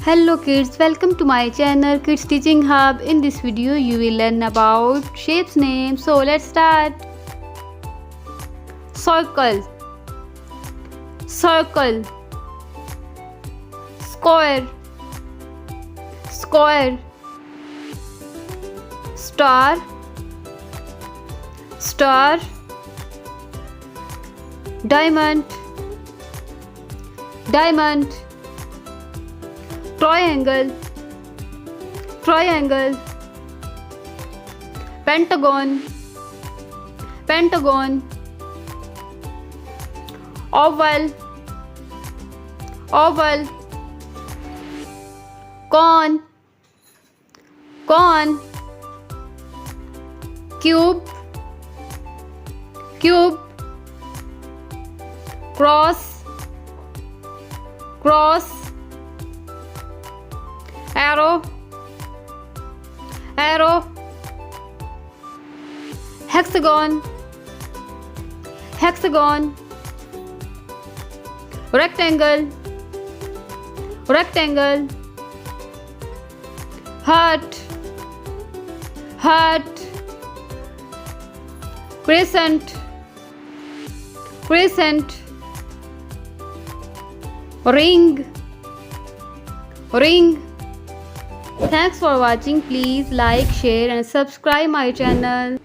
Hello kids, welcome to my channel Kids Teaching Hub. In this video you will learn about shapes names. So let's start. Circle, circle. Square, square. Star, star. Diamond, diamond. Triangle, triangle. Pentagon, pentagon. Oval, oval. Cone, cone. Cube, cube. Cross, cross. Arrow, arrow. Hexagon, hexagon. Rectangle, rectangle. Heart, heart. Crescent, crescent. Ring, ring. Thanks for watching. Please like, share and subscribe my channel.